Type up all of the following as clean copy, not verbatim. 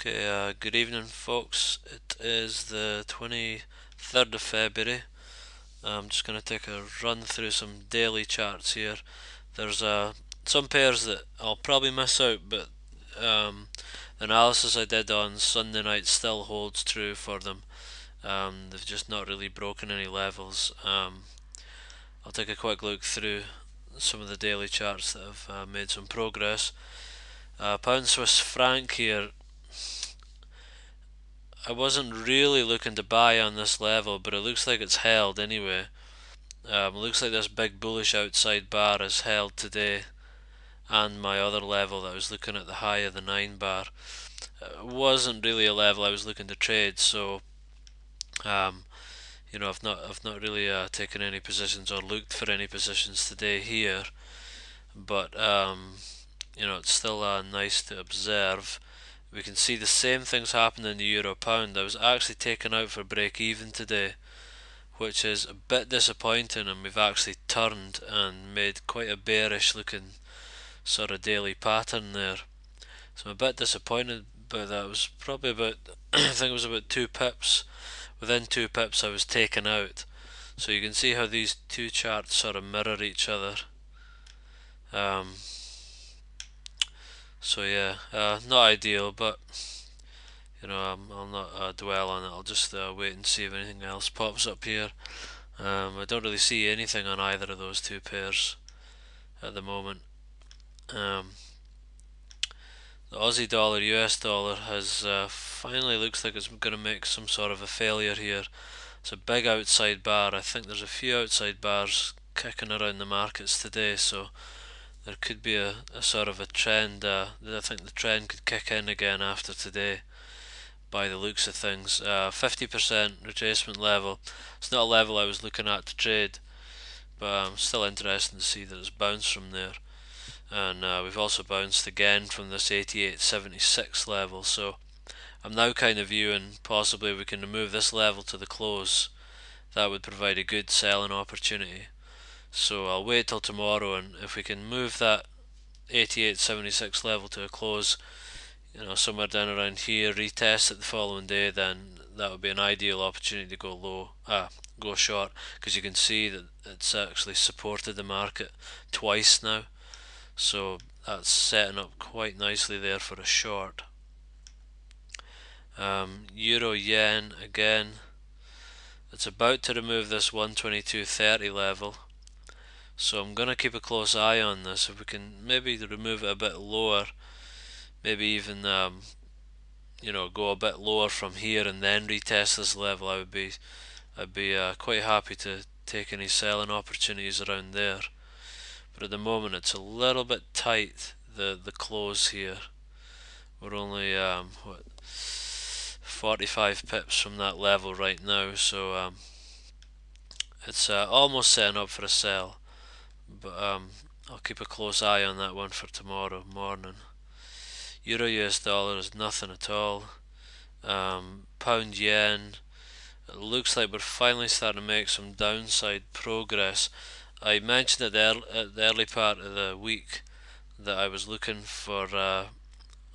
Okay, good evening, folks. It is the 23rd of February. I'm just going to take a run through some daily charts here. There's some pairs that I'll probably miss out, but the analysis I did on Sunday night still holds true for them. They've just not really broken any levels. I'll take a quick look through some of the daily charts that have made some progress. Pound Swiss franc here, I wasn't really looking to buy on this level, but it looks like it's held anyway. It looks like this big bullish outside bar is held today, and my other level that I was looking at, the high of the 9 bar, wasn't really a level I was looking to trade. So, um, I've not really taken any positions or looked for any positions today here, but it's still nice to observe. We can see the same things happen in the euro pound. I was actually taken out for break even today, which is a bit disappointing, and we've actually turned and made quite a bearish looking sort of daily pattern there. So I'm a bit disappointed by that. It was probably about I think it was about 2 pips. Within 2 pips I was taken out. So you can see how these two charts sort of mirror each other. Um, so yeah, not ideal, but I'll not dwell on it. I'll just wait and see if anything else pops up here. I don't really see anything on either of those two pairs at the moment. The Aussie dollar, US dollar has finally looks like it's going to make some sort of a failure here. It's a big outside bar. I think there's a few outside bars kicking around the markets today, so there could be a sort of a trend. I think the trend could kick in again after today, by the looks of things. 50% retracement level. It's not a level I was looking at to trade, but I'm still interested to see that it's bounced from there. And we've also bounced again from this 88.76 level, so I'm now kind of viewing possibly we can remove this level to the close. That would provide a good selling opportunity. So I'll wait till tomorrow, and if we can move that 88.76 level to a close, somewhere down around here, retest it the following day, then that would be an ideal opportunity to go short, because you can see that it's actually supported the market twice now. So that's setting up quite nicely there for a short. Euro yen again. It's about to remove this 122.30 level. So I'm going to keep a close eye on this. If we can maybe remove it a bit lower, maybe even go a bit lower from here and then retest this level, I'd be quite happy to take any selling opportunities around there. But at the moment it's a little bit tight, the close here. We're only 45 pips from that level right now, so it's almost setting up for a sell. But I'll keep a close eye on that one for tomorrow morning. Euro US dollar is nothing at all. Pound yen, it looks like we're finally starting to make some downside progress. I mentioned at the early part of the week that I was looking for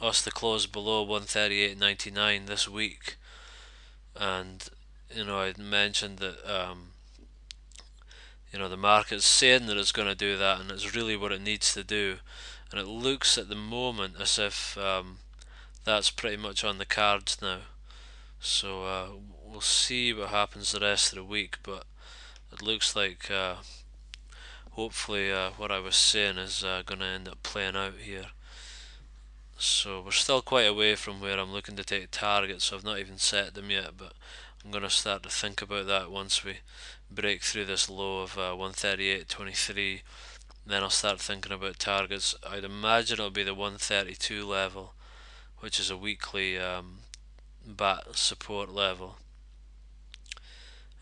us to close below 138.99 this week, and I'd mentioned that the market's saying that it's going to do that, and it's really what it needs to do, and it looks at the moment as if that's pretty much on the cards now. So we'll see what happens the rest of the week, but it looks like hopefully what I was saying is going to end up playing out here. So we're still quite away from where I'm looking to take targets, so I've not even set them yet, but I'm going to start to think about that once we break through this low of 138.23. Then I'll start thinking about targets. I'd imagine it'll be the 132 level, which is a weekly bat support level.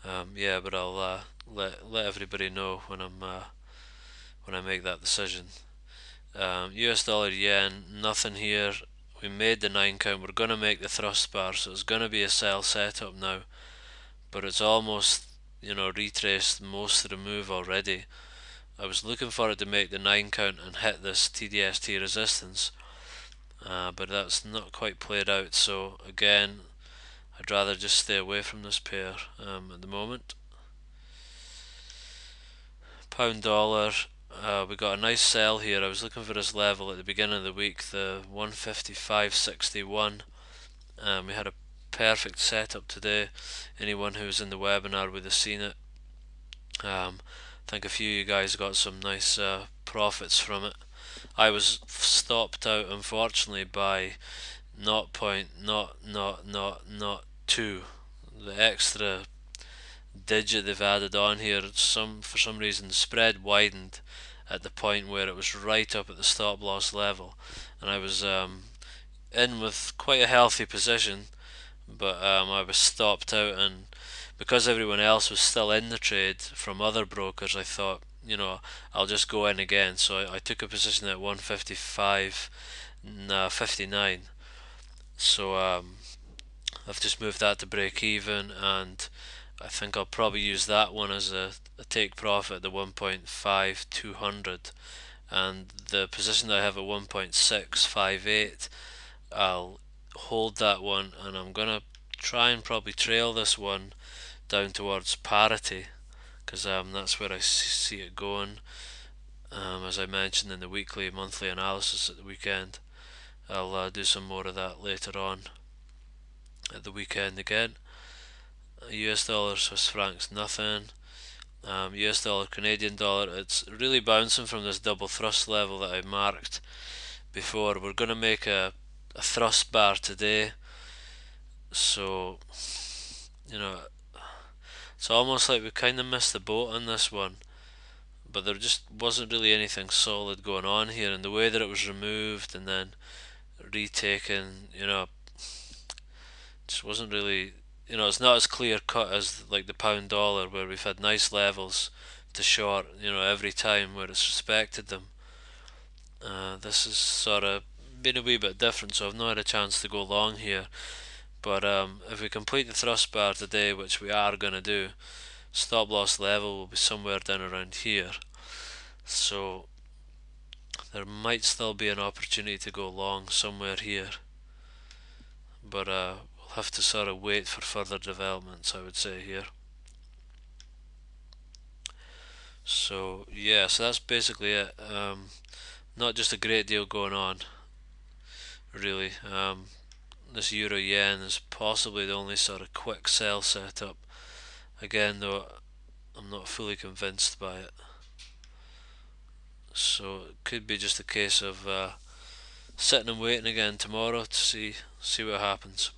But I'll let everybody know when I make that decision. US dollar yen, nothing here. We made the 9 count. We're going to make the thrust bar, so it's going to be a sell setup now. But it's almost retraced most of the move already. I was looking for it to make the 9 count and hit this TDST resistance, but that's not quite played out. So again, I'd rather just stay away from this pair at the moment. Pound dollar, we got a nice sell here. I was looking for this level at the beginning of the week, the 155.61. We had a perfect setup today. Anyone who was in the webinar would have seen it. I think a few of you guys got some nice profits from it. I was stopped out, unfortunately, by 0.00002. The extra digit they've added on here. For some reason, the spread widened at the point where it was right up at the stop loss level, and I was in with quite a healthy position, but I was stopped out, and because everyone else was still in the trade from other brokers, I thought, I'll just go in again. So I took a position at 155.59. So I've just moved that to break even, and I think I'll probably use that one as a take profit at the 1.5200, and the position that I have at 1.658, I'll hold that one, and I'm gonna try and probably trail this one down towards parity, because that's where I see it going. As I mentioned in the weekly monthly analysis at the weekend, I'll do some more of that later on at the weekend again. US dollar, Swiss francs, nothing. US dollar, Canadian dollar, it's really bouncing from this double thrust level that I marked before. We're going to make a thrust bar today, so it's almost like we kind of missed the boat on this one, but there just wasn't really anything solid going on here, and the way that it was removed and then retaken, just wasn't really, it's not as clear cut as like the pound dollar, where we've had nice levels to short, every time where it's respected them. This is sort of been a wee bit different, so I've not had a chance to go long here. But if we complete the thrust bar today, which we are going to do, stop loss level will be somewhere down around here. So there might still be an opportunity to go long somewhere here. But we'll have to sort of wait for further developments, I would say, here. So yeah, so that's basically it. Not just a great deal going on, really. This euro yen is possibly the only sort of quick sell setup. Again, though, I'm not fully convinced by it. So it could be just a case of sitting and waiting again tomorrow to see what happens.